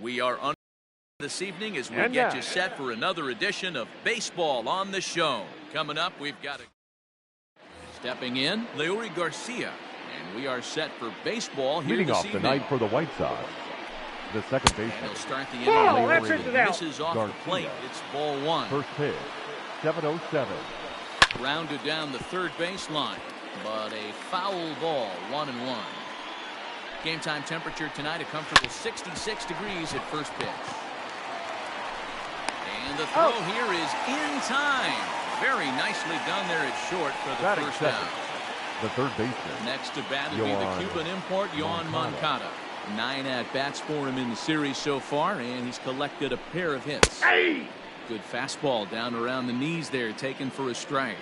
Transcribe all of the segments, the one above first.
We are on this evening as we get you set for another edition of Baseball on the Show. Coming up, we've got stepping in, Leury Garcia, and we are set for baseball here leading this off evening. the night for the White Sox. The second baseman. He'll start the inning. Misses off Garcia. the plate. It's ball one. First pitch, 7:07. Rounded down the third baseline, but a foul ball, 1-1. Game time temperature tonight a comfortable 66 degrees at first pitch. And the throw here is in time. Very nicely done there at short for the first down. The third baseman. Next to bat will be the Cuban import, Yoan Moncada. 9 at-bats for him in the series so far, and he's collected a pair of hits. Good fastball down around the knees there, taken for a strike.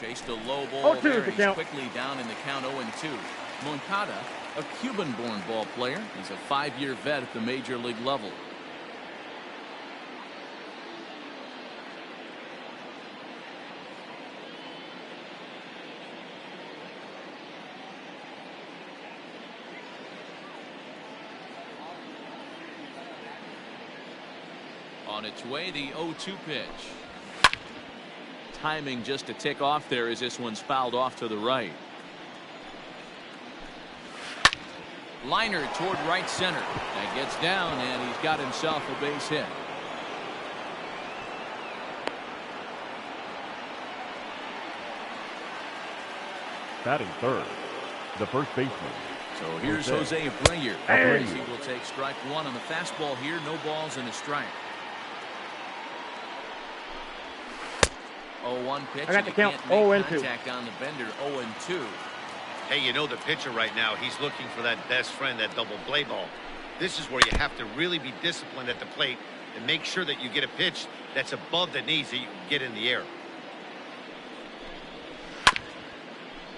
Chased a low ball there. He's quickly down in the count 0-2. Moncada, a Cuban-born ball player. He's a 5-year vet at the major league level. On its way, the 0-2 pitch. Timing just a tick off there as this one's fouled off to the right. Liner toward right center. That gets down, and he's got himself a base hit. Batting third, the first baseman. So here's Jose Abreu. He will take strike one on the fastball here. No balls and a strike. 0-1 pitch. I got the count. Contact on the bender. 0-2. Hey, you know the pitcher right now, he's looking for that best friend, that double play ball. This is where you have to really be disciplined at the plate and make sure that you get a pitch that's above the knees that you can get in the air.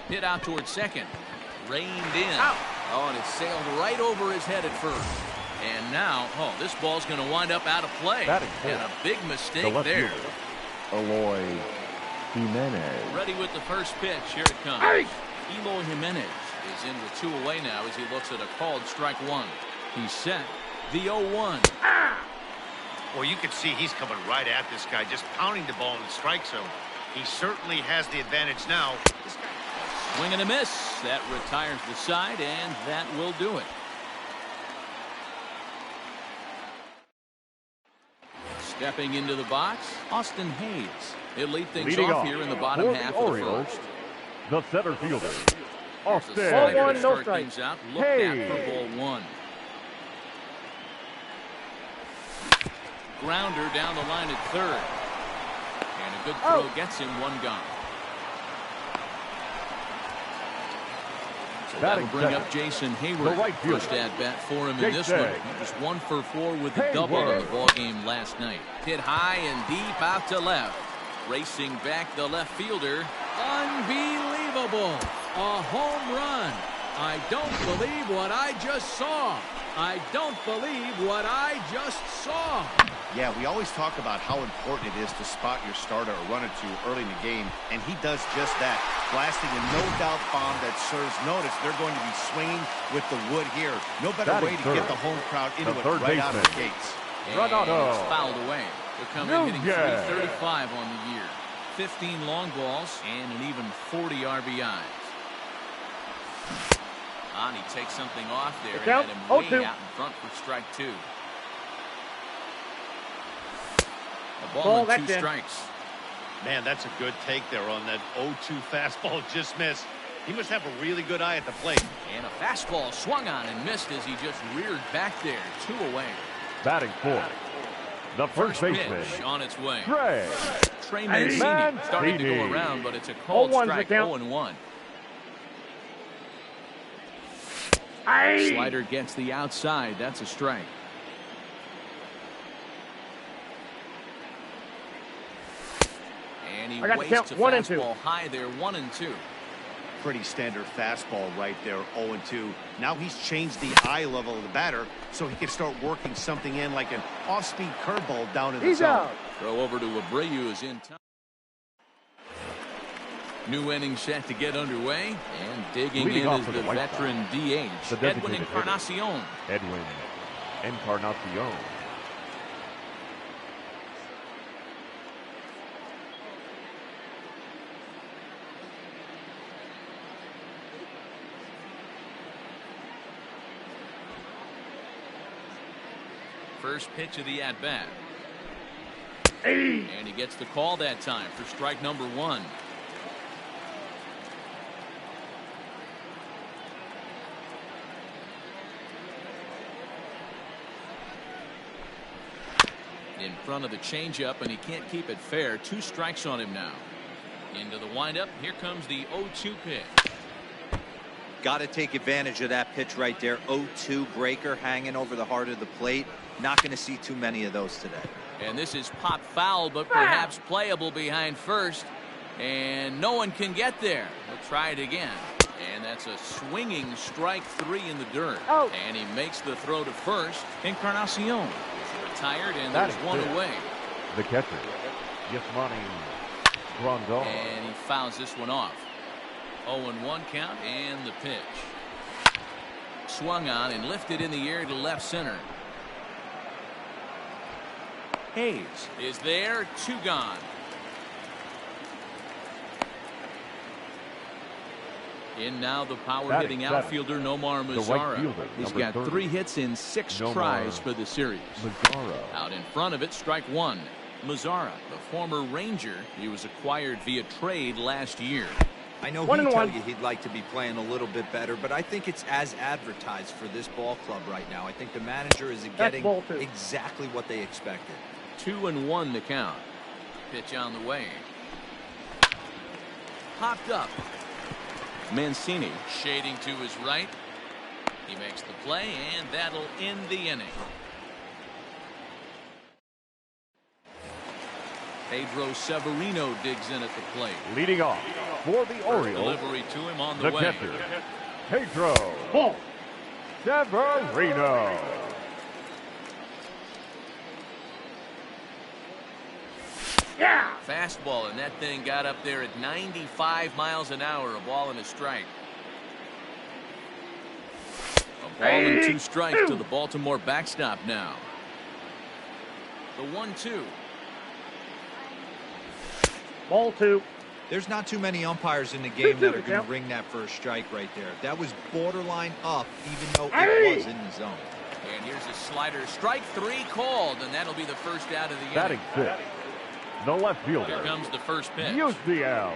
Hit out towards second. Reined in. Oh, and it sailed right over his head at first. And now, this ball's going to wind up out of play. And a big mistake there. Eloy Jimenez. Ready with the first pitch. Here it comes. Eloy Jimenez is in with 2 away now as he looks at a called strike one. He's set. The 0-1. Well, you can see he's coming right at this guy, just pounding the ball in the strike zone. He certainly has the advantage now. Swing and a miss. That retires the side, and that will do it. Stepping into the box, Austin Hayes. He'll lead things Leading off here in the bottom half of the Orioles, first. the center fielder, Austin Hayes. No strikes out. Look at for ball one. Grounder down the line at third. And a good throw gets him one gone. So that'll bring up Jason Hayward. First at bat for him in this one. He was 1 for 4 with a double in the ball game last night. Hit high and deep out to left. Racing back the left fielder. Unbelievable. A home run. I don't believe what I just saw. I don't believe what I just saw. Yeah, we always talk about how important it is to spot your starter or run it to early in the game, and he does just that, blasting a no-doubt bomb that serves notice. They're going to be swinging with the wood here. No better way to get the home crowd into it right out of the gates. And it's fouled away. They're coming hitting .335 on the year. 15 long balls and an even 40 RBIs. He takes something off there and had him way out in front for strike two. A ball and 2 strikes. Man, that's a good take there on that 0-2 fastball. Just missed. He must have a really good eye at the plate. And a fastball swung on and missed as he just reared back there. 2 away. Batting fourth, the first baseman on its way. Trey Mancini starting to go around, but it's a called strike. 0-1. Slider gets the outside. That's a strike. And he wastes a fastball high there. 1-2. Pretty standard fastball right there. 0-2. Now he's changed the eye level of the batter so he can start working something in like an off-speed curveball down in the zone. Throw over to Abreu is in time. New inning set to get underway, and digging Leading in off is for the the White veteran Sox, DH, the Edwin designated hitter. Encarnacion. Edwin Encarnacion. First pitch of the at-bat. And he gets the call that time for strike number 1. In front of the changeup, and he can't keep it fair. 2 strikes on him now. Into the windup. Here comes the 0-2 pitch. Got to take advantage of that pitch right there. 0-2 breaker hanging over the heart of the plate. Not going to see too many of those today. And this is pop foul, but perhaps playable behind first. And no one can get there. He'll try it again. And that's a swinging strike 3 in the dirt. Oh. And he makes the throw to first. Encarnacion is retired, and there's one away. The catcher, Yasmani Grandal. And he fouls this one off. 0-1 count, and the pitch. Swung on and lifted in the air to left center. Hayes is there, 2 gone. In now the power-hitting outfielder Nomar Mazara. He's got 3 hits in 6 tries for the series. Out in front of it, strike 1. Mazara, the former Ranger, he was acquired via trade last year. I know he'd tell you he'd like to be playing a little bit better, but I think it's as advertised for this ball club right now. I think the manager is getting exactly what they expected. 2-1 to count. Pitch on the way. Popped up. Mancini shading to his right. He makes the play, and that'll end the inning. Pedro Severino digs in at the plate. Leading off for the Orioles. Delivery to him on the way. Catcher, Pedro Severino. Yeah. Fastball, and that thing got up there at 95 miles an hour. A ball and a strike. A ball and 2 strikes to the Baltimore backstop now. The 1-2. Ball 2. There's not too many umpires in the game that are going to ring that first strike right there. That was borderline up, even though it was in the zone. And here's a slider. Strike 3 called, and that'll be the first out of the Batting inning. 6th, the left fielder. Here comes the first pitch. UCL.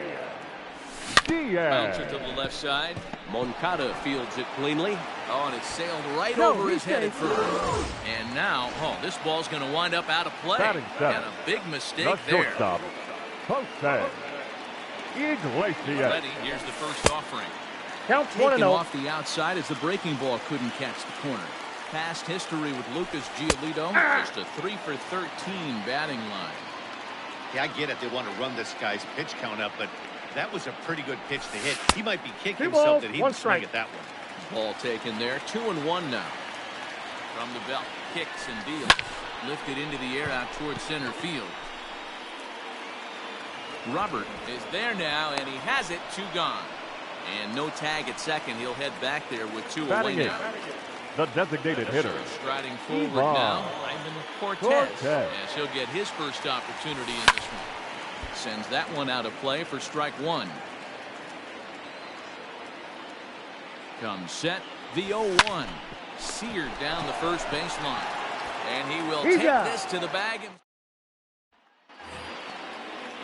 Bouncer to the left side. Moncada fields it cleanly. Oh, and it sailed right over his head at first. And now, this ball's going to wind up out of play. Batting 7th, and a big mistake the there. shortstop, Jose Iglesias. Ready, here's the first offering. Counts 1-0. Off the outside as the breaking ball couldn't catch the corner. Past history with Lucas Giolito, just a 3 for 13 batting line. Yeah, I get it. They want to run this guy's pitch count up, but that was a pretty good pitch to hit. He might be kicking himself that he didn't swing at that one. Ball taken there. 2-1 now. From the belt, kicks and deals. Lifted into the air out towards center field. Robert is there now, and he has it. 2 gone. And no tag at second. He'll head back there with 2 away now. The designated hitter. Striding forward now, Ivan Cortez. As he'll get his first opportunity in this one. Sends that one out of play for strike 1. Comes set. The 0-1. Seared down the first baseline. And he will take this to the bag.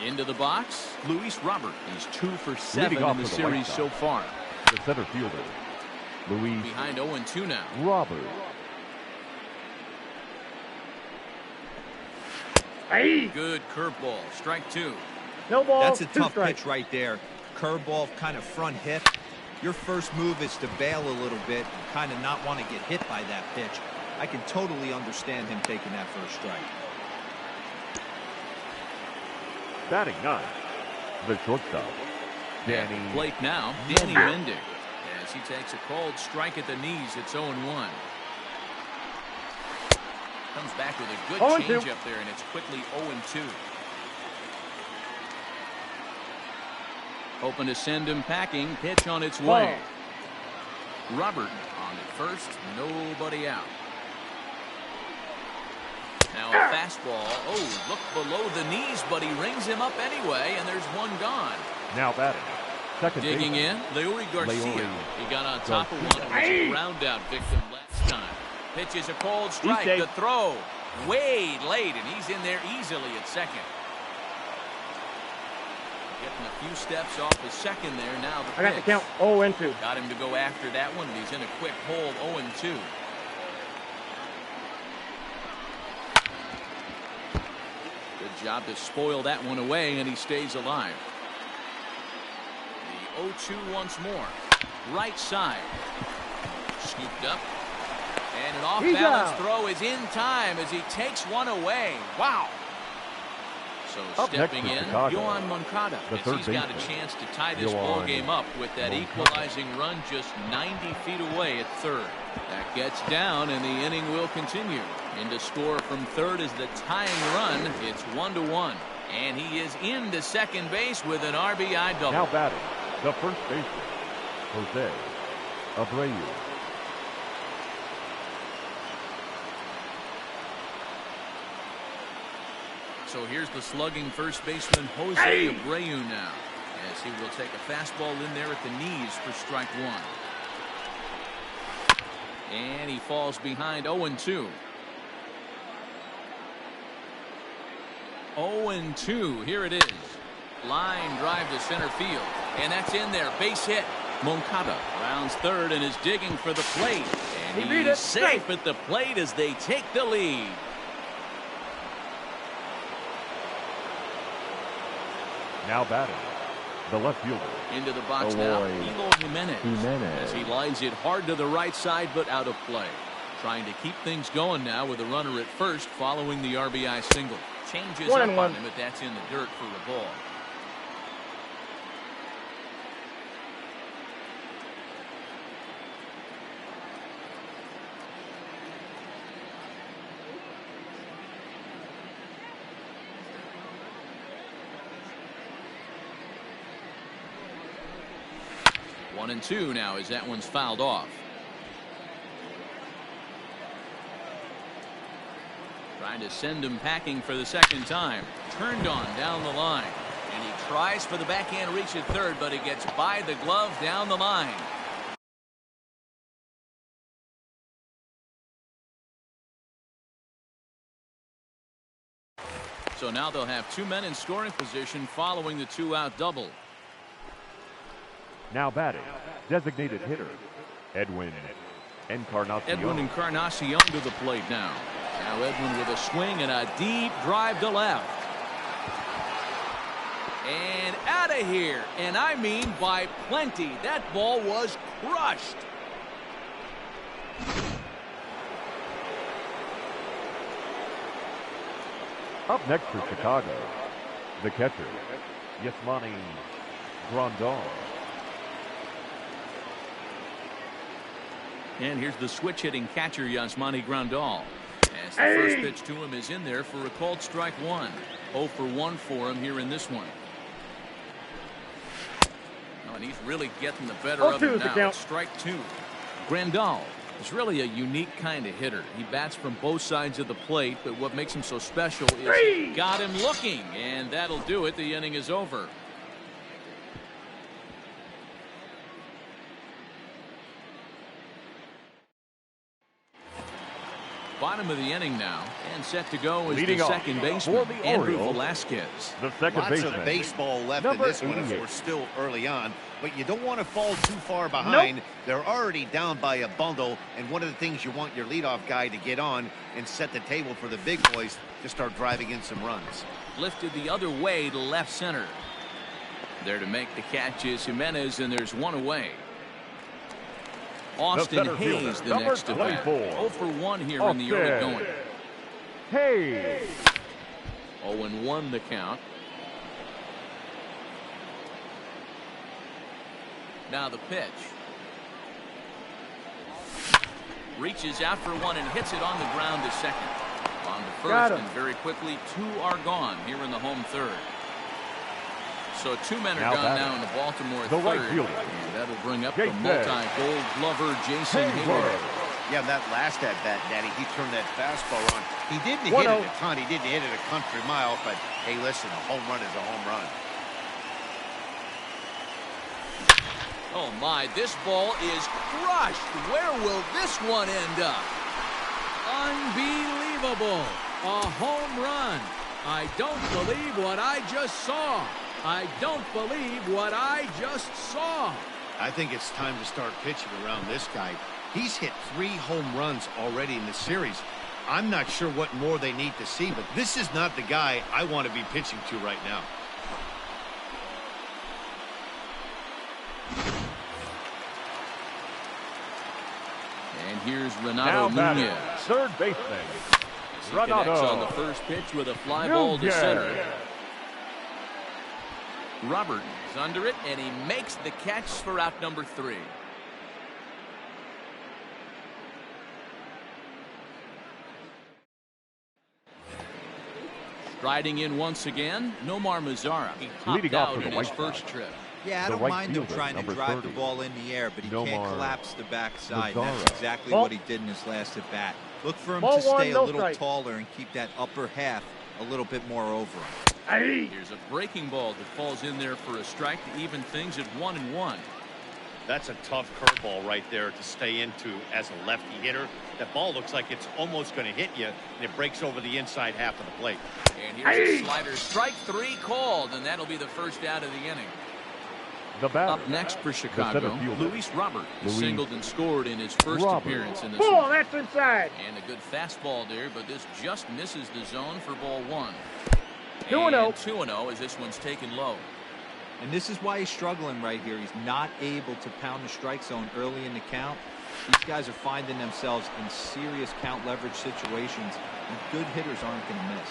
Into the box, Luis Robert. He's 2 for 7 in the series so far. The center fielder, Luis. Behind 0-2 now. Robert. Good curveball. Strike 2. No ball. That's a tough pitch right there. Curveball, kind of front hip. Your first move is to bail a little bit, and kind of not want to get hit by that pitch. I can totally understand him taking that first strike. Batting 9, the shortstop, Danny. Plate now, Danny Mendick. As he takes a cold strike at the knees, it's 0-1. Comes back with a good change up there, and it's quickly 0-2. Hoping to send him packing. Pitch on its way. Robert on at first. Nobody out. Now a fastball. Oh, look below the knees, but he rings him up anyway, and there's one gone. Now batting. Second Digging baseman. in, Leury Garcia. He got on top of one and was a ground-out victim last time. Pitches a cold strike. The throw way late, and he's in there easily at second. Getting a few steps off the second there. Now the pitch. I got the count 0-2. Got him to go after that one, and he's in a quick hold 0-2. Good job to spoil that one away, and he stays alive. The 0-2 once more. Right side. Scooped up. And an off-balance throw is in time as he takes one away. Wow. So stepping in, Yohan Moncada, as he's got a chance to tie this ball game up with that equalizing run just 90 feet away at third. That gets down, and the inning will continue. In to score from third is the tying run. It's 1-1. And he is into second base with an RBI double. Now batting, the first baseman, Jose Abreu. So here's the slugging first baseman Jose Abreu now, as he will take a fastball in there at the knees for strike one. And he falls behind 0-2. 0-2. Here it is. Line drive to center field. And that's in there. Base hit. Moncada rounds third and is digging for the plate. And he's safe at the plate as they take the lead. Now batting, the left fielder. Into the box now, Eloy Jimenez. As he lines it hard to the right side, but out of play. Trying to keep things going now with a runner at first following the RBI single. Changes up on him, but that's in the dirt for a ball. One and two now as that one's fouled off. Trying to send him packing for the second time. Turned on down the line. And he tries for the backhand reach at third, but he gets by the glove down the line. So now they'll have two men in scoring position following the two-out double. Now batting, designated hitter, Edwin Encarnacion. Edwin Encarnacion to the plate now. Now Edwin with a swing and a deep drive to left. And out of here. And I mean by plenty. That ball was crushed. Up next for Chicago, the catcher, Yasmani Grandal. And here's the switch-hitting catcher, Yasmani Grandal. As the first pitch to him is in there for a called strike one. 0 for 1 for him here in this one. Oh, and he's really getting the better of him now. It's strike two. Grandal is really a unique kind of hitter. He bats from both sides of the plate, but what makes him so special is he got him looking, and that'll do it. The inning is over. Bottom of the inning now, and set to go is the second baseman, Andrew Velasquez. The second baseman. Lots of baseball left in this one as we're still early on, but you don't want to fall too far behind. They're already down by a bundle, and one of the things you want your leadoff guy to get on and set the table for the big boys to start driving in some runs. Lifted the other way to left center. There to make the catch is Jimenez, and there's one away. Austin Hayes the next to bat. 0 for 1 here in the early going. Hey. 0-1 the count. Now the pitch. Reaches out for one and hits it on the ground to second. On to first, and very quickly 2 are gone here in the home third. So 2 men are Now gone now in the Baltimore the right third. fielder. And that'll bring up the Jason multi-gold glover Jason Hayward. Yeah, that last at-bat, Daddy, he turned that fastball on. He didn't hit it a ton. He didn't hit it a country mile, but hey, listen, a home run is a home run. Oh my, this ball is crushed. Where will this one end up? Unbelievable. A home run. I don't believe what I just saw. I don't believe what I just saw. I think it's time to start pitching around this guy. He's hit 3 home runs already in the series. I'm not sure what more they need to see, but this is not the guy I want to be pitching to right now. And here's Renato Nunez. Third baseman. He connects on the first pitch with a fly ball to center. Robert is under it, and he makes the catch for out number 3. Striding in once again, Nomar Mazara. He popped out in his first trip. Yeah, I don't mind him trying to drive the ball in the air, but he can't collapse the backside. That's exactly what he did in his last at-bat. Look for him to stay a little taller and keep that upper half a little bit more over him. Here's a breaking ball that falls in there for a strike to even things at 1-1. That's a tough curveball right there to stay into as a lefty hitter. That ball looks like it's almost going to hit you, and it breaks over the inside half of the plate. And here's a slider. Strike 3 called, and that'll be the first out of the inning. Up next for Chicago, Luis Robert singled and scored in his first appearance in this one. That's inside. And a good fastball there, but this just misses the zone for ball 1. 2-0. 2-0 as this one's taken low. And this is why he's struggling right here. He's not able to pound the strike zone early in the count. These guys are finding themselves in serious count leverage situations, and good hitters aren't going to miss.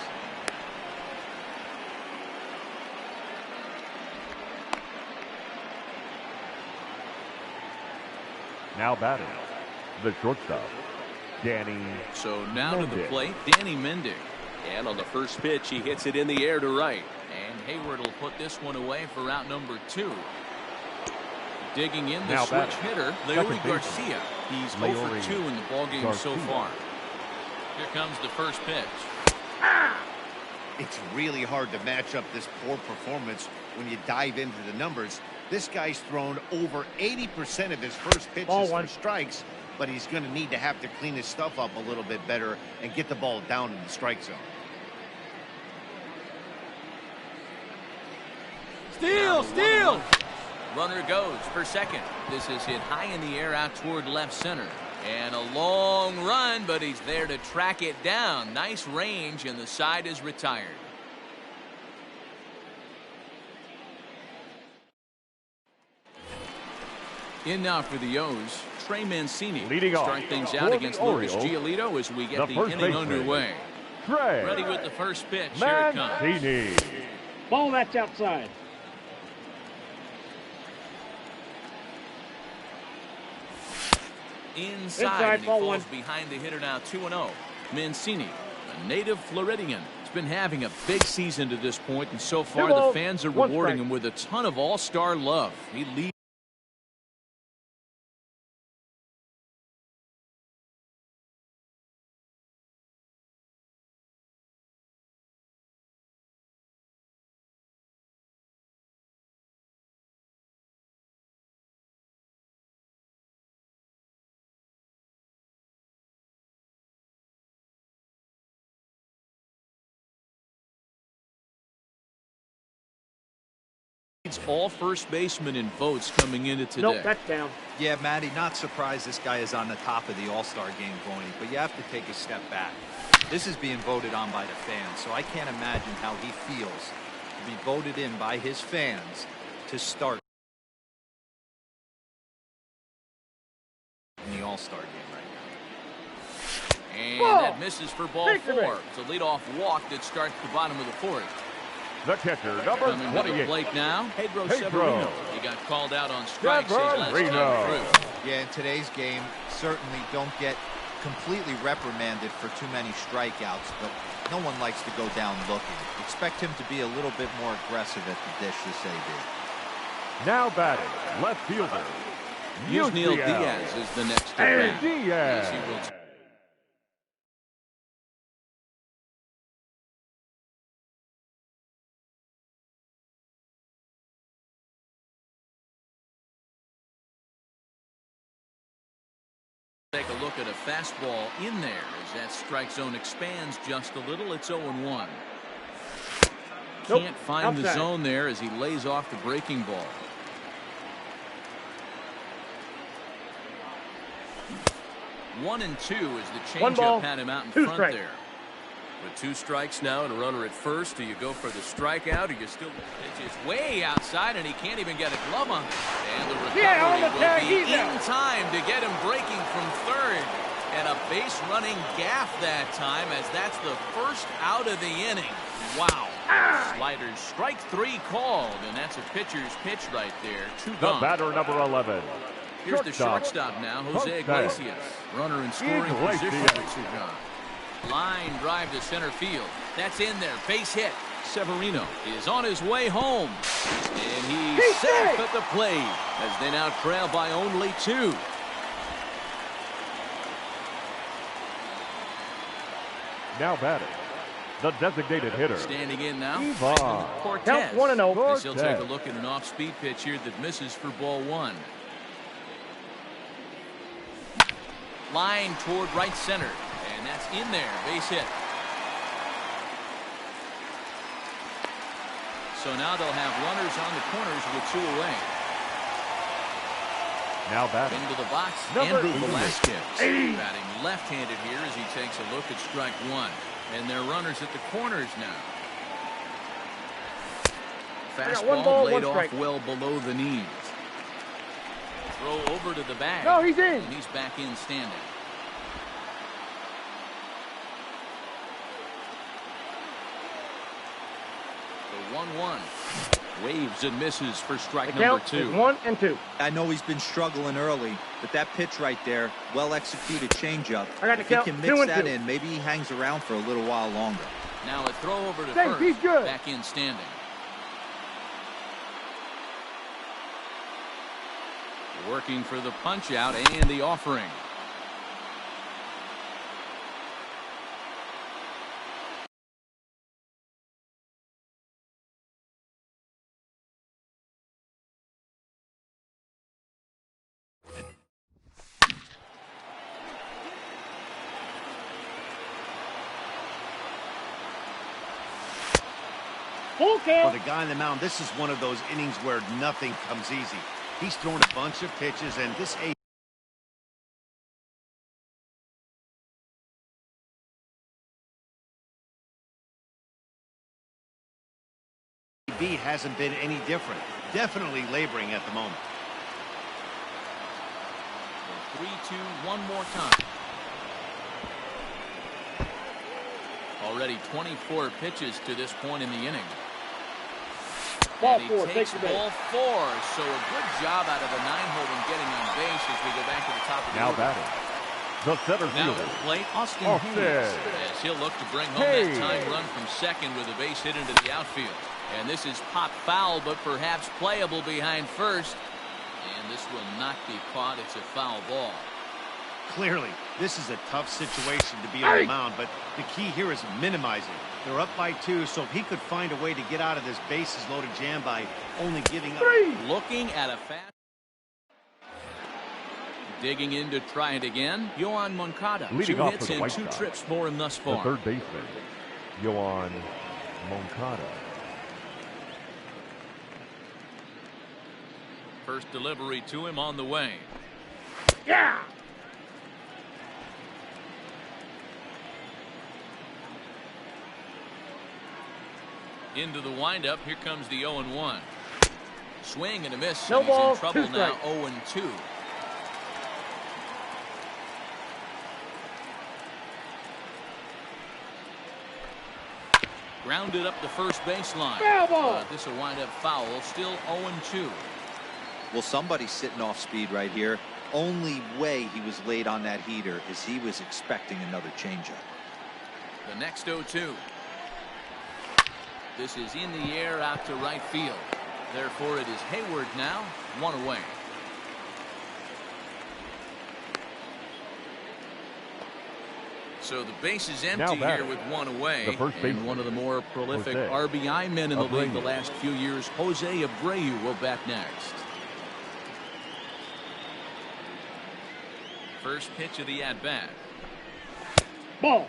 Now batting, the shortstop, Danny. So now to the plate, Danny Mendick. And on the first pitch, he hits it in the air to right. And Hayward will put this one away for out number 2. Digging in the now switch batting, hitter, Larry Garcia. He's 0 for 2 in the ballgame so far. Here comes the first pitch. It's really hard to match up this poor performance when you dive into the numbers. This guy's thrown over 80% of his first pitches for strikes, but he's going to need to have to clean his stuff up a little bit better and get the ball down in the strike zone. Steal! Runner goes for second. This is hit high in the air out toward left center. And a long run, but he's there to track it down. Nice range, and the side is retired. In now for the O's, Trey Mancini. Leading off start things out against Lucas Giolito as we get the inning underway. Trey Ready with the first pitch. Here it comes. Mancini. Ball, that's outside. Inside, and he falls behind the hitter now 2-0. Mancini, a native Floridian, has been having a big season to this point, and so far the fans are rewarding him with a ton of all-star love. He leads. All first basemen in votes coming into today. Nope, that's down. Yeah, Matty, not surprised this guy is on the top of the All-Star game voting, but you have to take a step back. This is being voted on by the fans, so I can't imagine how he feels to be voted in by his fans to start in the All-Star game right now. And that misses for ball 4. It's a leadoff walk that starts the bottom of the 4th. The catcher, number Coming to the 28. plate now, Pedro Severino. He got called out on strikes his last Severino. time through. Yeah, in today's game, certainly don't get completely reprimanded for too many strikeouts, but no one likes to go down looking. Expect him to be a little bit more aggressive at the dish this AB. Now batting, left fielder. Yusniel Diaz is the next at bat. Diaz. He will take a look at a fastball in there as that strike zone expands just a little. It's 0-1. Can't find the zone there as he lays off the breaking ball. One and two as the changeup had him out in front there. With 2 strikes now and a runner at first, do you go for the strikeout or you still pitch is way outside and he can't even get a glove on it. And the recovery will be in time to get him breaking from third. And a base running gaff that time as that's the first out of the inning. Wow. Sliders strike 3 called, and that's a pitcher's pitch right there. 2 gone. The batter number 11. Here's the shortstop now, Jose Iglesias. Runner in scoring position with 2 gone. Line drive to center field. That's in there. Base hit. Severino is on his way home. And he's safe at the plate as they now trail by only 2. Now batting, the designated hitter. Standing in now, Cortez. Count 1-0. He'll take a look at an off-speed pitch here that misses for ball 1. Line toward right center. And that's in there. Base hit. So now they'll have runners on the corners with 2 away. Now batting. Into the box, Andrew Velasquez. Batting left-handed here as he takes a look at strike 1. And they're runners at the corners now. Fastball laid off well below the knees. Throw over to the bag. No, he's in. And he's back in standing. The 1-1. Waves and misses for strike number 2. 1 and 2. I know he's been struggling early, but that pitch right there, well-executed changeup. If he can mix that in, maybe he hangs around for a little while longer. Now a throw over to first. He's good. Back in standing. Working for the punch out and the offering. For the guy on the mound, this is one of those innings where nothing comes easy. He's thrown a bunch of pitches, and this AB hasn't been any different. Definitely laboring at the moment. 3-2, one more time. Already 24 pitches to this point in the inning. Ball and he 4, takes ball 4. So a good job out of the 9-hole in getting on base as we go back to the top of the now order. batting, the center Now fielder. at plate, Austin Austin. Hayes. As he'll look to bring home that time run from second with a base hit into the outfield. And this is pop foul, but perhaps playable behind first. And this will not be caught. It's a foul ball. Clearly, this is a tough situation to be on the mound, but the key here is minimizing. They're up by 2, so if he could find a way to get out of this bases-loaded jam by only giving up. Looking at a fast. Digging in to try it again. Yoan Moncada. Leading 2 off hits for the and White 2 Sox, trips for him thus the far. third baseman, Yoan Moncada. First delivery to him on the way. Yeah. Into the windup. Here comes the 0-1. Swing and a miss. No and he's ball, in trouble 2 now. strikes. 0-2. Grounded up the first baseline. This will wind up foul. Still 0-2. Well, somebody's sitting off speed right here. Only way he was late on that heater is he was expecting another changeup. The next 0-2. This is in the air out to right field. Therefore, it is Hayward now, 1 away. So the base is empty here with 1 away. And one of the more prolific RBI men in the league the last few years, Jose Abreu, will bat next. First pitch of the at-bat. Ball.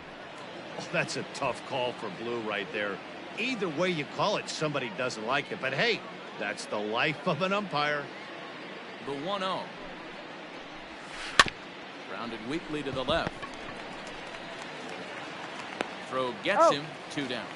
Oh, that's a tough call for Blue right there. Either way you call it, somebody doesn't like it. But hey, that's the life of an umpire. The 1-0. Grounded weakly to the left. Throw gets him, 2 down.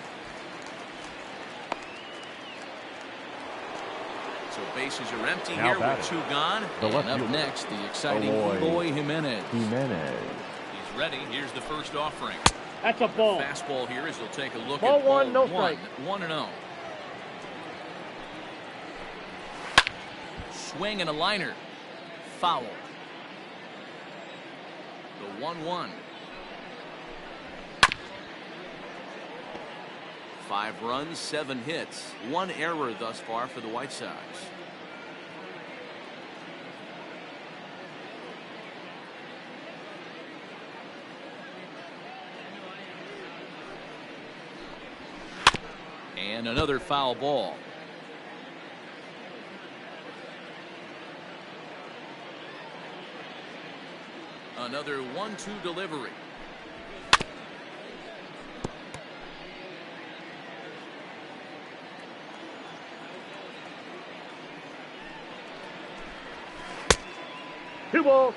So bases are empty here with 2 gone. And up next, the exciting Eloy Jimenez. He's ready. Here's the first offering. That's a ball. Fastball here as he'll take a look ball at ball 1, no strike. 1-0. Swing and a liner. Foul. The 1-1. 5 runs, 7 hits, 1 error thus far for the White Sox. And another foul ball. Another 1-2 delivery.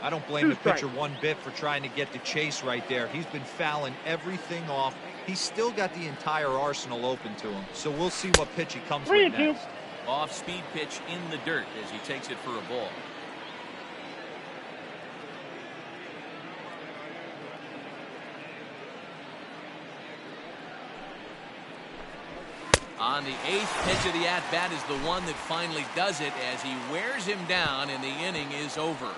I don't blame the pitcher one bit for trying to get the chase right there. He's been fouling everything off. He's still got the entire arsenal open to him. So we'll see what pitch he comes with next. Off-speed pitch in the dirt as he takes it for a ball. On the 8th pitch of the at-bat is the one that finally does it as he wears him down and the inning is over.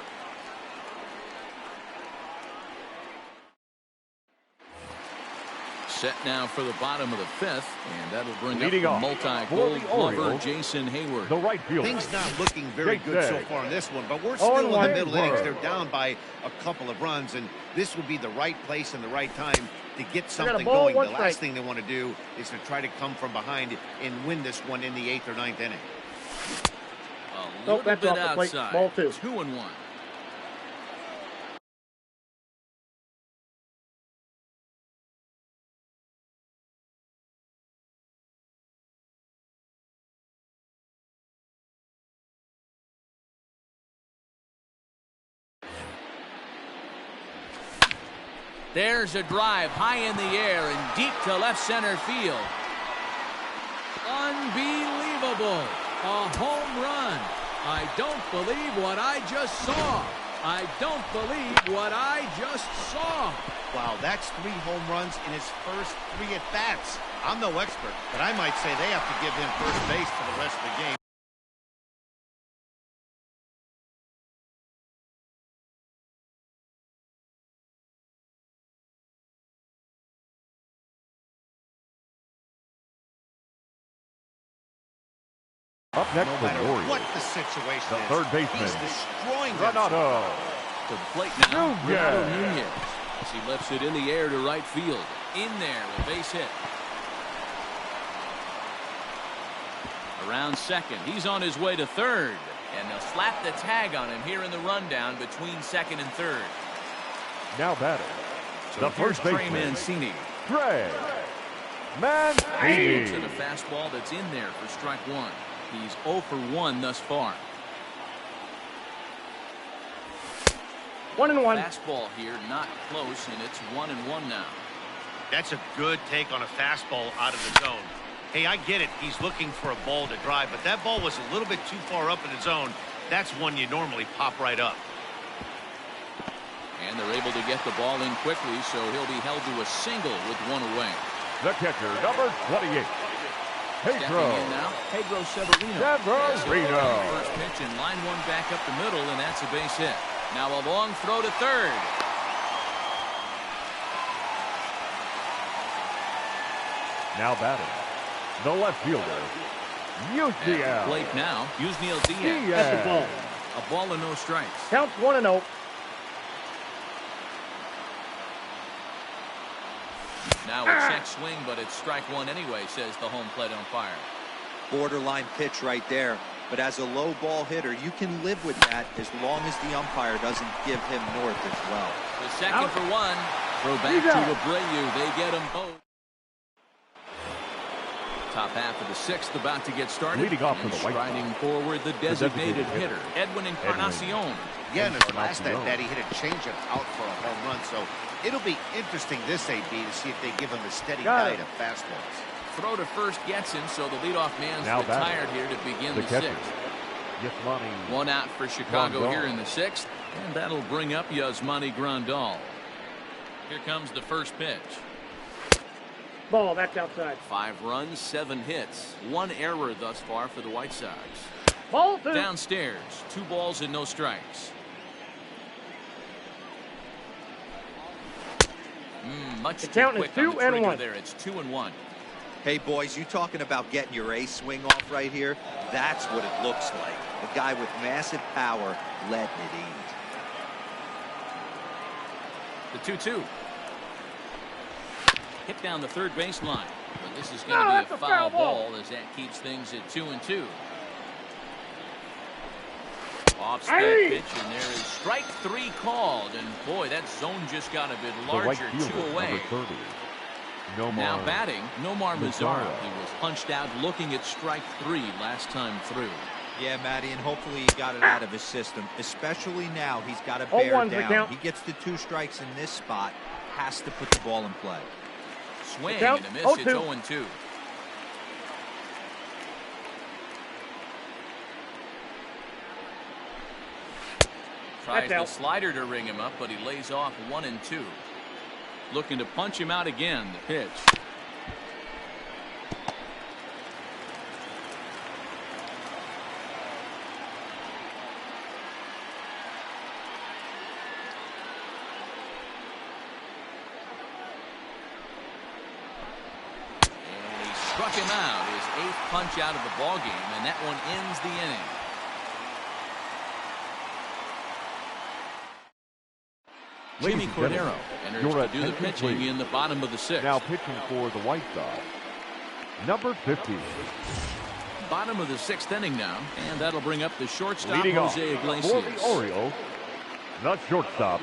Set now for the bottom of the 5th, and that'll bring up the multi-gold glover Jason Hayward. The right fielder. Things not looking very good so far in this one, but we're still in the middle innings. They're down by a couple of runs, and this would be the right place and the right time to get something going. The last thing they want to do is to try to come from behind and win this one in the 8th or 9th inning. A little bit outside. Ball 2. 2-1. There's a drive high in the air and deep to left center field. Unbelievable. A home run. I don't believe what I just saw. I don't believe what I just saw. Wow, that's 3 home runs in his first 3 at-bats. I'm no expert, but I might say they have to give him first base for the rest of the game. Up next, no matter what the situation the third baseman, he's destroying Renato. To the plate now, Renato Nunez. As he lifts it in the air to right field. In there, a base hit. Around second, he's on his way to third. And they'll slap the tag on him here in the rundown between second and third. Now batting, so the first baseman, Mancini. Trey Mancini. To the fastball that's in there for strike 1. He's 0 for 1 thus far. 1-1. Fastball here, not close, and it's 1-1 now. That's a good take on a fastball out of the zone. Hey, I get it. He's looking for a ball to drive, but that ball was a little bit too far up in the zone. That's one you normally pop right up. And they're able to get the ball in quickly, so he'll be held to a single with 1 away. The catcher, number 28. Pedro. In now, Pedro Severino. Severino. First pitch and line 1 back up the middle, and that's a base hit. Now a long throw to third. Now batting, the left fielder, At the UCL. plate now, Yusniel Diaz. That's a ball. A ball and no strikes. Counts 1-0. Now a check swing, but it's strike one anyway, says the home plate umpire. Borderline pitch right there. But as a low ball hitter, you can live with that as long as the umpire doesn't give him north as well. The second Out. for one. Throw back to Abreu. They get them both. Top half of the sixth about to get started. Leading off for And the White striding Sox, forward, the designated hitter, Edwin Encarnacion. Yeah, in his last at bat, he hit a changeup out for a home run. So it'll be interesting this AB to see if they give him a steady diet of fastballs. Throw to first gets him, so the leadoff man's Now retired here to begin the catcher, sixth. Yasmani. One out for Chicago Grandal. here in the sixth, and that'll bring up Yasmani Grandal. Here comes the first pitch. Ball, that's outside. 5 runs, 7 hits, 1 error thus far for the White Sox. Ball 2. Downstairs, 2 balls and no strikes. Much The too count is quick on the 2 and trigger 1. there. It's 2-1. Hey, boys, you talking about getting your ace swing off right here? That's what it looks like. A guy with massive power letting it eat. The 2-2. Hit down the third baseline. But this is going to that's be a a foul foul ball. ball as that keeps things at 2-2. Off-speed Hey! pitch, and there is strike 3 called. And boy, that zone just got a bit The right larger, fielder, 2 away. number 30. Nomar Now batting, Nomar Mazara. Mazara. He was punched out looking at strike 3 last time through. Yeah, Matty, and hopefully he got it out of his system. Especially now, he's got to Oh, bear one's the down. count. He gets the 2 strikes in this spot, has to put the ball in play. Swing count, and a miss. 0-2. It's 0-2. Tries That's the out. slider to ring him up, but he lays off 1 and 2. Looking to punch him out again. The pitch. And he struck him out. His 8th punch out of the ball game, and that one ends the inning. Ladies Jimmy and gentlemen, Cordero enters your to do the attention, pitching please. in the bottom of the 6th. Now pitching for the White Sox, number 50. Bottom of the 6th inning now, and that'll bring up the shortstop, Leading off Jose for Iglesias. the Orioles, the shortstop,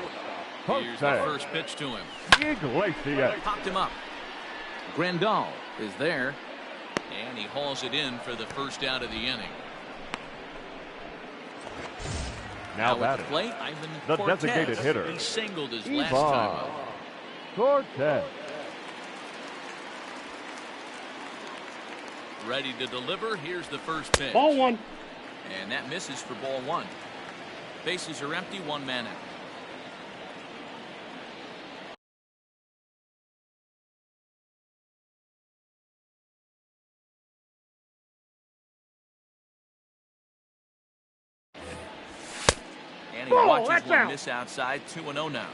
Here's the Jose first pitch to him. Iglesias. Popped him up. Grandal is there, and he hauls it in for the first out of the inning. Now at the batting, plate, Ivan the Cortez. designated hitter, He singled his last Ivan time up. Cortez. Ready to deliver. Here's the first pitch. Ball 1. And that misses for ball 1. Bases are empty, 1 man out. And he Ball, watches that's one out. miss outside. 2-0 now.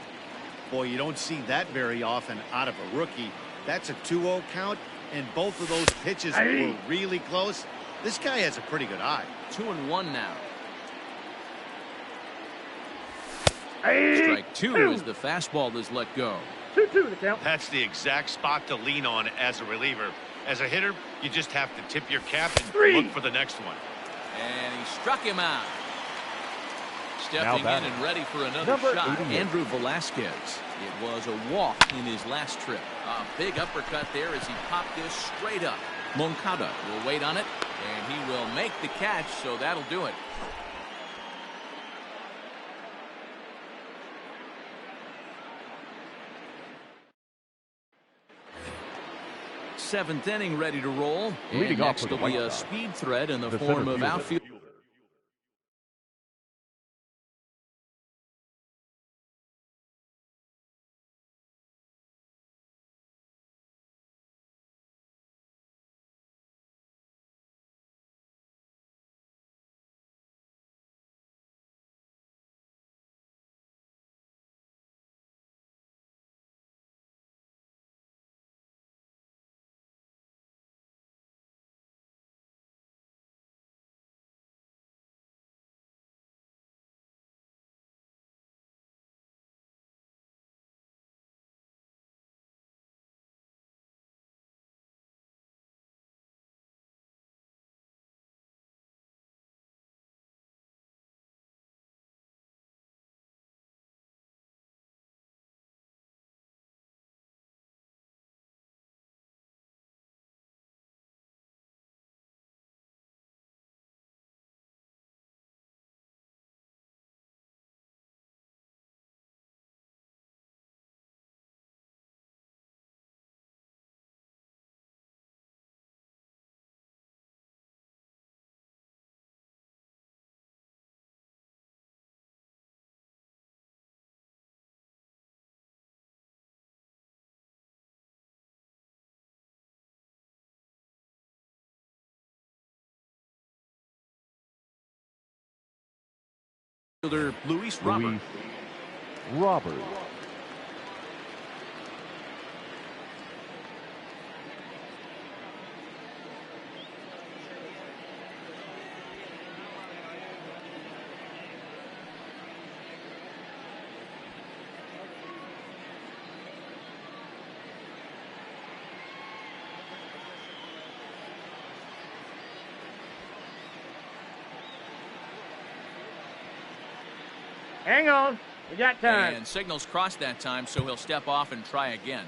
Boy, you don't see that very often out of a rookie. That's a 2-0 count, and both of those pitches were really close. This guy has a pretty good eye. 2-1 now. Hey, Strike 2 as the fastball is let go. 2-2 the count. That's the exact spot to lean on as a reliever. As a hitter, you just have to tip your cap and 3. look for the next one. And he struck him out. Stepping in batting, and ready for another number shot. 88. Andrew Velasquez. It was a walk in his last trip. A big uppercut there as he popped this straight up. Moncada will wait on it, and he will make the catch, so that'll do it. Seventh inning ready to roll. Leading And off next for the will be White a Sox, speed threat in the the form center of fielder, outfield. Fielder Luis Robert. Robert. Hang on. We got time. And signals crossed that time, so he'll step off and try again.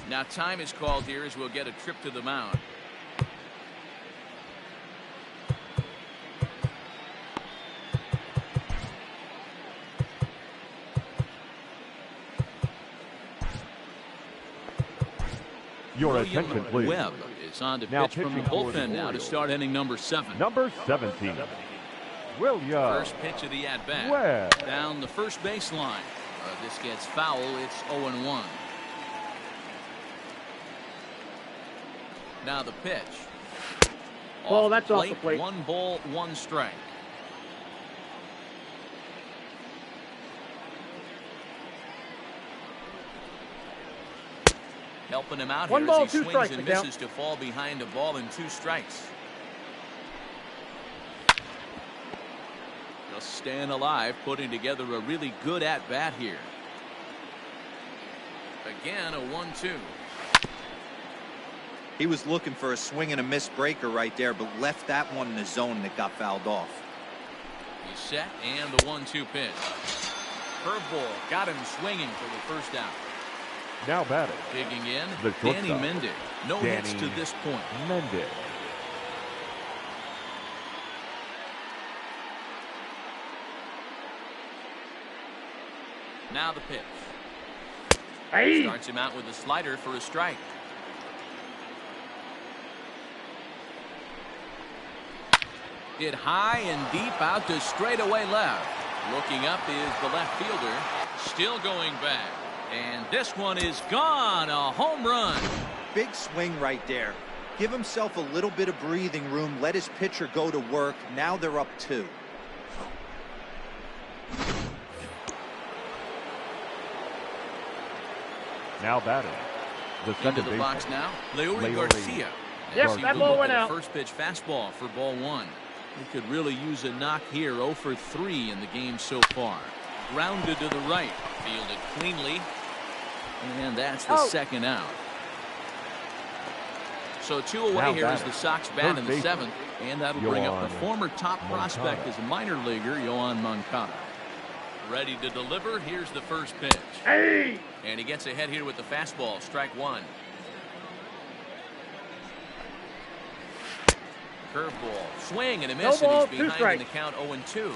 Now time is called here as we'll get a trip to the mound. Your attention, please. Webb is on to Now pitch from the pitching for the bullpen now to Orioles. start inning number 7. Number 17. Williams. First pitch of the at-bat. Webb. Down the first baseline. This gets foul. It's 0-1. Now the pitch. Ball, that's off the plate. 1 ball, 1 strike. Helping him out 1 here ball, as he 2 swings strikes and to count. misses to fall behind a ball and 2 strikes. Just staying alive, putting together a really good at-bat here. Again, a 1-2. He was looking for a swing and a miss breaker right there, but left that one in the zone that got fouled off. He's set, and the 1-2 pitch. Curveball got him swinging for the first out. Now batting. Digging in, The Danny shortstop. Mendick. No hits to this point. Mendick. Now the pitch. Hey. Starts him out with a slider for a strike. Hit high and deep out to straightaway left. Looking up is the left fielder. Still going back. And this one is gone. A home run. Big swing right there. Give himself a little bit of breathing room. Let his pitcher go to work. Now they're up 2. Now batting. The Into second the baseman. box now. Leori Leori. Garcia. Yep, As he that will ball look went at a out. first pitch fastball for ball 1. He could really use a knock here. 0 for 3 in the game so far. Grounded to the right. Fielded cleanly. And that's the second out. So 2 away Now here as batting. the Sox bat Third in the baseman. 7th. And that'll bring up the Yohan former top prospect Moncada. as a minor leaguer, Yohan Moncada. Ready to deliver. Here's the first pitch. Hey. And he gets ahead here with the fastball. Strike 1. Curveball. Swing and a miss. No ball, and he's 2 behind strikes. in the count 0-2.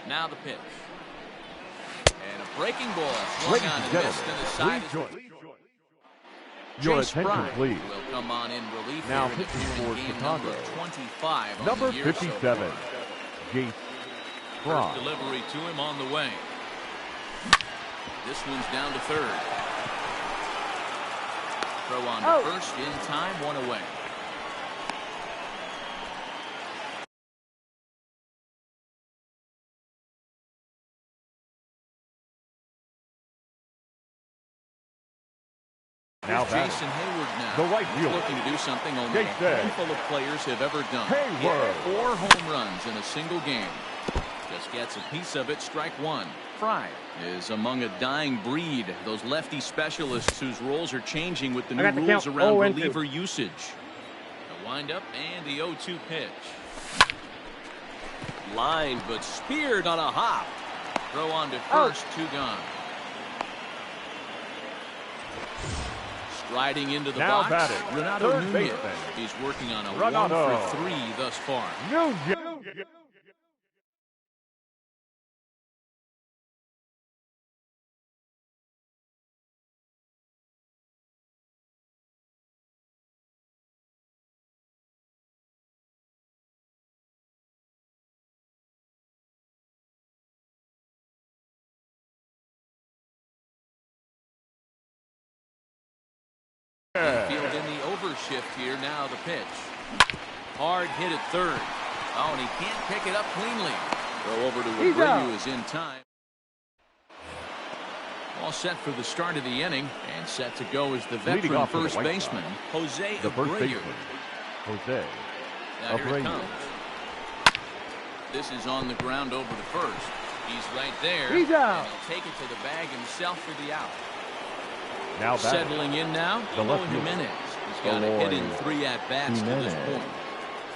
Now the pitch. And a breaking ball. Swung Ladies on and and missed to the gentlemen, side. please join. Your Chase attention, Bryant please. will come on in relief Now here in pitching appearing for game Chicago. number 25 on Number the year so 57. far. Jace First Fry. delivery to him on the way. This one's down to third. Throw on to first in time, 1 away. Now Here's batting. Jason Hayward now. The right He's fielder. looking to do something only a Jason handful of players have ever done. Hayward. Hit 4 home runs in a single game. Just gets a piece of it. Strike 1. Fry is among a dying breed. Those lefty specialists whose roles are changing with the new got the rules count. around 0-2. reliever usage. The windup and the 0-2 pitch. Line but speared on a hop. Throw on to first. 2 gone. Striding into the Now box, batting. Renato Third Nunez. baseman. He's working on a Renato. 1 for 3 thus far. Nunez. Field in the overshift here. Now the pitch. Hard hit at third. Oh, and he can't pick it up cleanly. Throw over to Abreu is in time. All set for the start of the inning, and set to go is the veteran first baseman, Jose Abreu. Jose Now here it comes. This is on the ground over to first. He's right there. He's out. And he'll take it to the bag himself for the out. Now settling in now, Eloy Jimenez. He's got a hit in 3 at-bats to this point.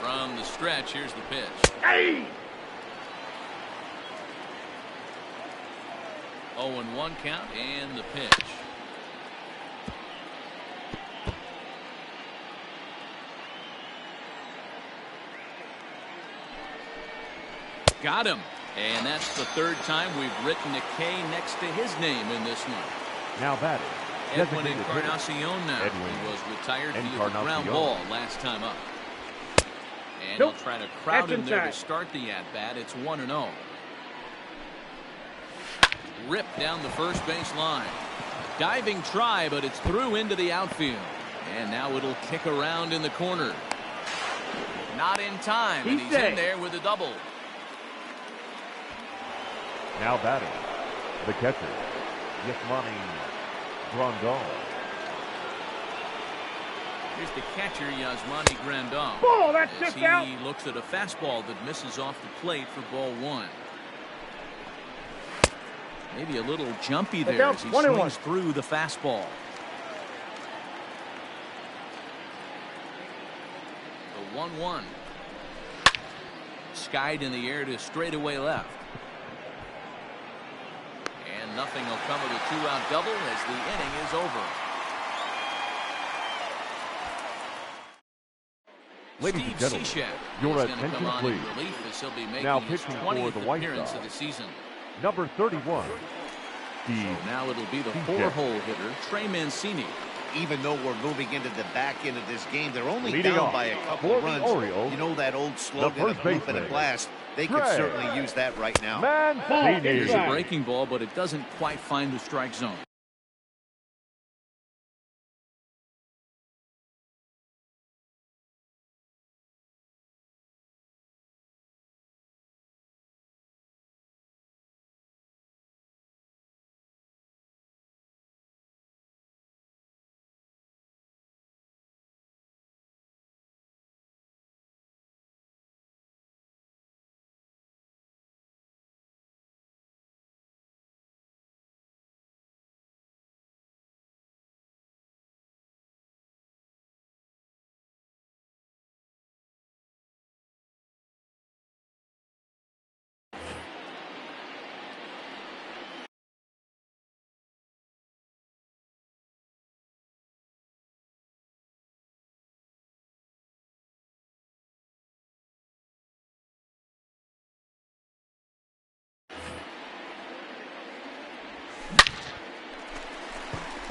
From the stretch, here's the pitch. Hey! 0-1 count and the pitch. Got him. And that's the 3rd time we've written a K next to his name in this one. Now batting. Edwin Encarnacion now. He was retired via the ground ball last time up. And he'll try to crowd him there to start the at-bat. It's 1-0. Ripped down the first base line. Diving try, but it's through into the outfield. And now it'll kick around in the corner. Not in time, and he's in there with a double. Now batting. The catcher, Yasmani Grandal. Here's the catcher, Yasmani Grandal. Ball, that's just out. He looks at a fastball that misses off the plate for ball 1. Maybe a little jumpy there as he swings through the fastball. The 1-1. Skied in the air to straightaway left. And nothing will come of the 2-out double as the inning is over. Ladies and gentlemen, your attention please. Now pitching for the White Sox, of the season. number 31. So now it'll be the 4-hole hitter, Trey Mancini. Even though we're moving into the back end of this game, they're only down by a couple of runs. Orioles, you know that old slogan, a whoop and a blast. They could certainly use that right now. Here's a breaking ball, but it doesn't quite find the strike zone.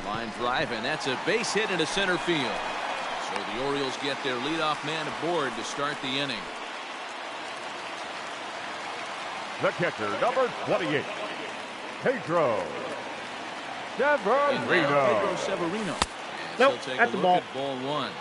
Line drive, and that's a base hit into center field. So the Orioles get their leadoff man aboard to start the inning. The catcher, number 28, Pedro Severino. Nope, that's the ball. Ball 1.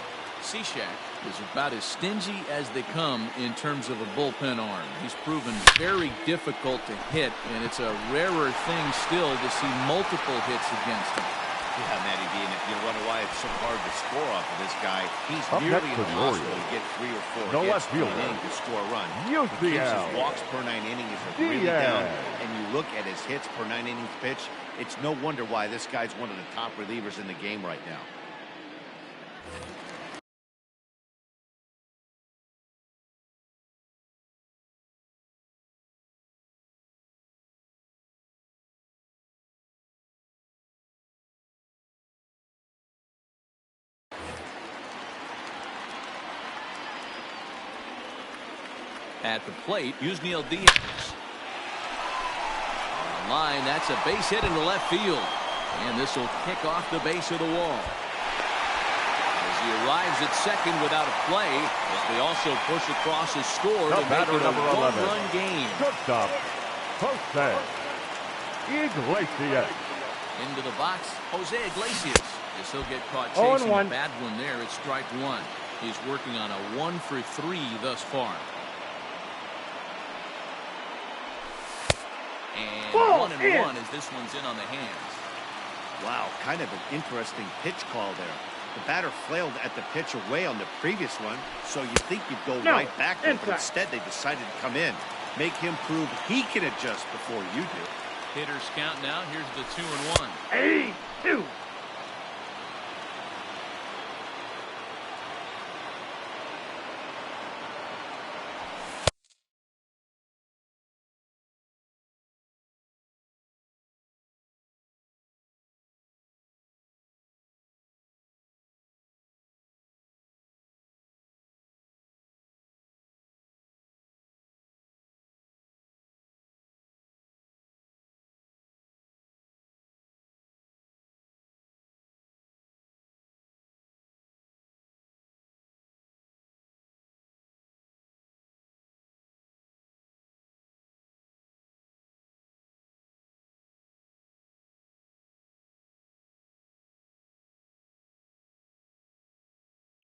Cishek is about as stingy as they come in terms of a bullpen arm. He's proven very difficult to hit, and it's a rarer thing still to see multiple hits against him. Yeah, Matty B, and if you wonder why it's so hard to score off of this guy, he's nearly impossible to get 3 or 4 hits per inning to score a run. His walks per 9 innings is really down, and you look at his hits per 9 innings pitch, it's no wonder why this guy's one of the top relievers in the game right now. At the plate, Yusniel Diaz. On the line, that's a base hit into left field. And this will kick off the base of the wall. As he arrives at second without a play, as they also push across his score to make it a 1-run game. Shortstop, Jose Iglesias. Into the box, Jose Iglesias. Guess he'll get caught chasing a bad one there at strike 1. He's working on a 1-for-3 thus far. And 1-1 as this one's in on the hands. Wow, kind of an interesting pitch call there. The batter flailed at the pitch away on the previous one, so you think you'd go right back there, but instead they decided to come in. Make him prove he can adjust before you do. Hitters count now. Here's the 2-1. 2.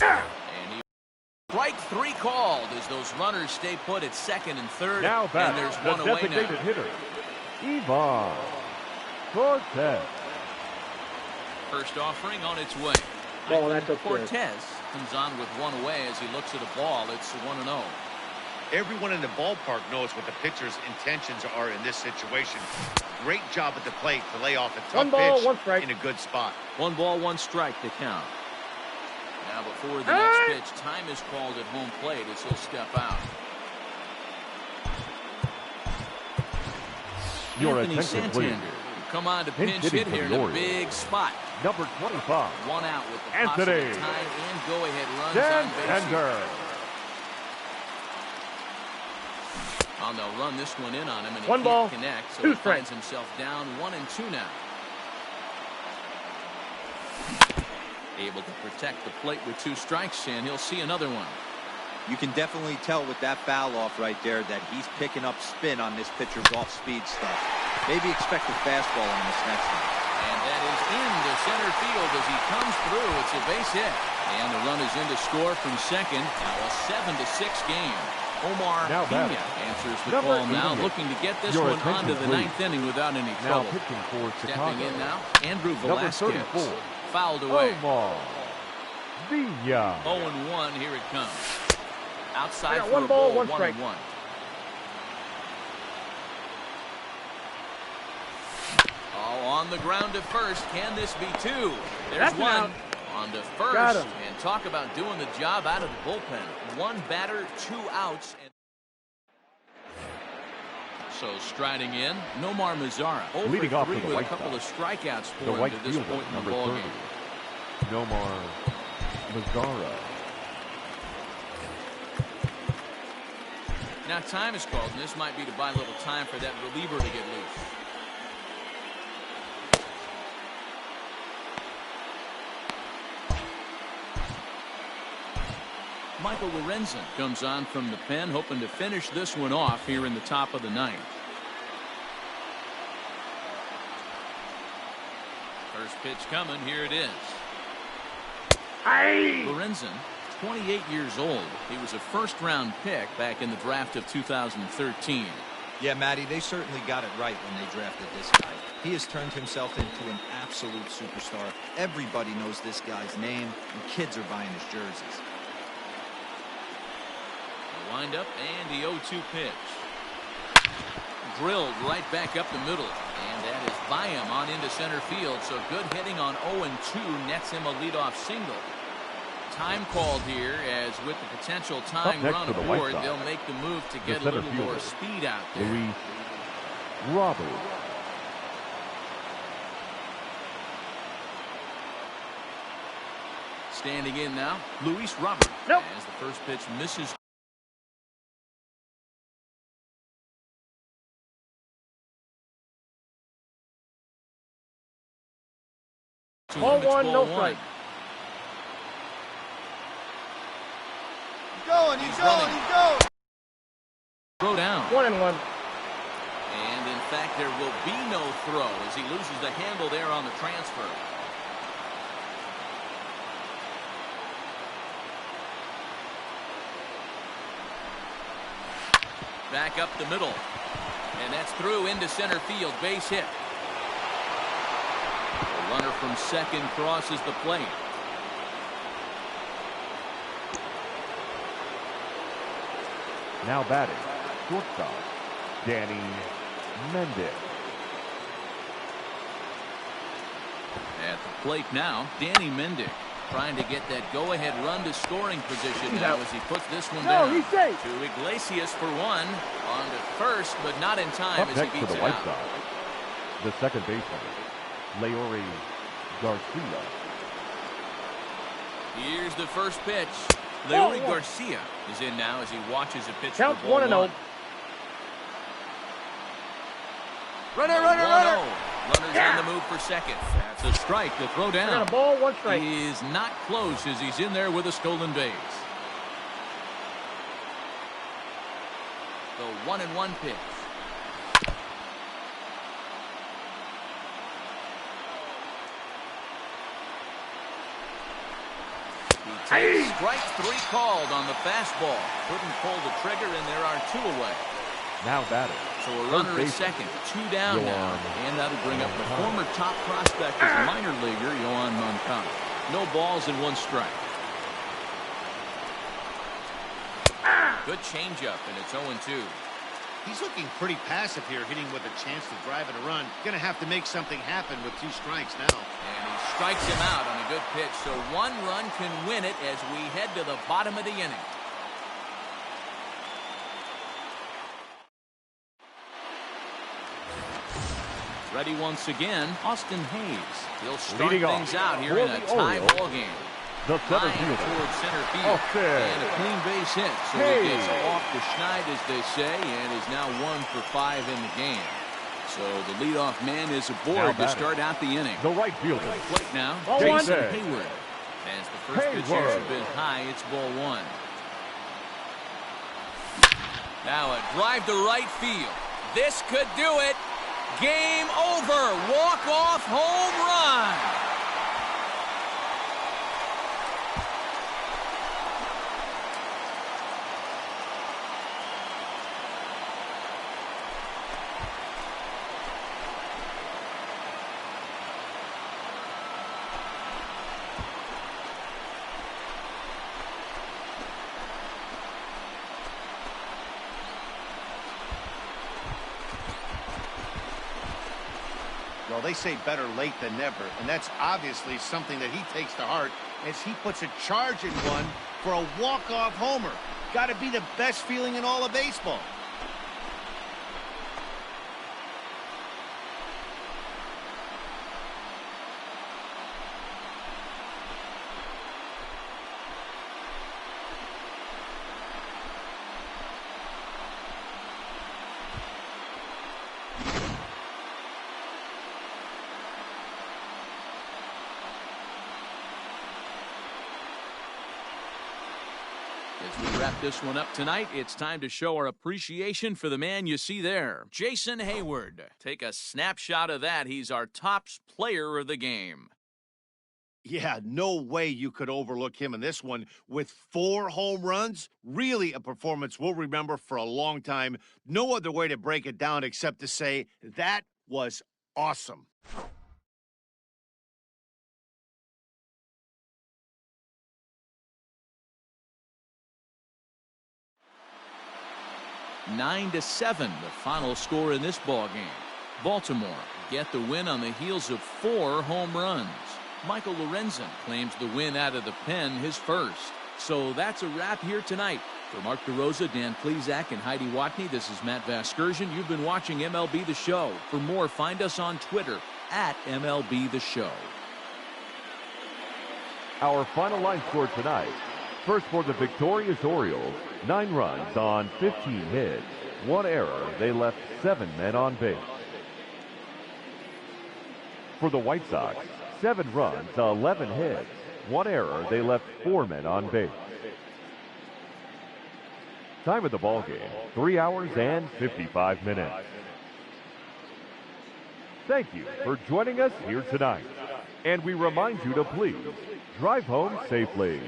And he strike 3 called as those runners stay put at second and third. Now back, and there's the one away designated now. hitter, Ivan Cortez. First offering on its way. Ball, that's up there. Cortez comes on with one away as he looks at a ball. It's 1-0. Everyone in the ballpark knows what the pitcher's intentions are in this situation. Great job at the plate to lay off a tough 1 ball, pitch 1 strike. in a good spot. 1 ball, 1 strike to count. Now before the next pitch, time is called at home plate as he'll step out. Your Anthony attention, please. Santander come on to pinch hitting hit for here in the a Orioles. big spot. Number 25, 1 out with the Anthony possible time and go-ahead runs on base. Santander. Oh, they'll run this one in on him, and he 1 ball, can't connect, so 2 he finds strikes. himself down 1-2 now. Able to protect the plate with 2 strikes, and he'll see another one. You can definitely tell with that foul off right there that he's picking up spin on this pitcher's off-speed stuff. Maybe expect a fastball on this next one. And that is into center field as he comes through. It's a base hit. And the run is in to score from second. Now a 7-6 game. Omar Now Pena batting. answers the Number call now, 88. looking to get this Your one onto attention, the please. 9th inning without any Now trouble. pitching for Stepping Chicago. in now, Andrew Number Velasquez. 34, Fouled away. Omar Villa. 0-1, here it comes. Outside I got for 1 a ball, ball, 1 strike. 1-1. Oh, on the ground to first. Can this be 2? There's That's 1. out. On to Got first. him. And talk about doing the job out of the bullpen. 1 batter, 2 outs. And so striding in, Nomar Mazara. Over Leading off 3 for the with a White couple Sox. of strikeouts for The him right to this fielder, point in the number 30, ballgame. Nomar Mazara. Now time is called, and this might be to buy a little time for that reliever to get loose. Michael Lorenzen comes on from the pen, hoping to finish this one off here in the top of the 9th. First pitch coming, here it is. Lorenzen, 28 years old. He was a first-round pick back in the draft of 2013. Yeah, Matty, they certainly got it right when they drafted this guy. He has turned himself into an absolute superstar. Everybody knows this guy's name, and kids are buying his jerseys. The windup and the 0-2 pitch. Drilled right back up the middle. And that is by him on into center field. So good hitting on 0-2 nets him a leadoff single. Time called here, as with the potential tying next run for the White aboard, Sox, they'll make the move to the get a center little more fielder, speed out there. Luis Robert. Standing in now, Luis Robert. Nope. As the first pitch misses. To Ball him, it's 1, no ball 1. strike. He's going. Throw down. 1-1. And in fact, there will be no throw as he loses the handle there on the transfer. Back up the middle. And that's through into center field. Base hit. The runner from second crosses the plate. Now batting, shortstop, Danny Mendick. At the plate now, Danny Mendick trying to get that go-ahead run to scoring position now as he puts this one down. He's safe. To Iglesias for one. On to first, but not in time Up as next he for beats the it White out. Sox, the second baseman, Leori Garcia. Here's the first pitch. Leori Garcia is in now as he watches a pitch Counts for ball 1-0. Runner. Runner's on the move for second. That's a strike to throw down. Got a ball, 1 strike. He is not close as he's in there with a stolen base. The 1-1 pitch. He takes strike 3 called on the fastball. Couldn't pull the trigger, and there are 2 away. Now batting. So a runner at second, 2 down now. And that'll bring up the former top prospect as a minor leaguer, Yohan Moncada. No balls and 1 strike. Good changeup, and it's 0-2. He's looking pretty passive here, hitting with a chance to drive it a run. Gonna have to make something happen with 2 strikes now. And he strikes him out on a good pitch, so 1 run can win it as we head to the bottom of the inning. Ready once again, Austin Hayes. He'll start things out here in a tie ball game. The center Line fielder, towards center field. And a clean base hit. So he gets off the schneid, as they say, and is now 1 for 5 in the game. So the leadoff man is aboard to start out the inning. the right fielder, Plate now, Ball Jason one. Hayward. As the first pitch hits a bit high, it's ball 1. Now a drive to right field. This could do it. Game over. Walk-off home run. Well, they say better late than never, and that's obviously something that he takes to heart as he puts a charge in one for a walk-off homer. Got to be the best feeling in all of baseball. As we wrap this one up tonight, it's time to show our appreciation for the man you see there, Jason Hayward. Take a snapshot of that. He's our top player of the game. Yeah, no way you could overlook him in this one. With 4 home runs, really a performance we'll remember for a long time. No other way to break it down except to say that was awesome. Nine to 7, the final score in this ball game. Baltimore get the win on the heels of 4 home runs. Michael Lorenzen claims the win out of the pen, his first. So that's a wrap here tonight. For Mark DeRosa, Dan Plesac, and Heidi Watney, this is Matt Vasgersian. You've been watching MLB The Show. For more, find us on Twitter at MLB The Show. Our final line score tonight. First for the victorious Orioles, 9 runs on 15 hits. 1 error, they left 7 men on base. For the White Sox, 7 runs, 11 hits. 1 error, they left 4 men on base. Time of the ball game, 3 hours and 55 minutes. Thank you for joining us here tonight. And we remind you to please drive home safely.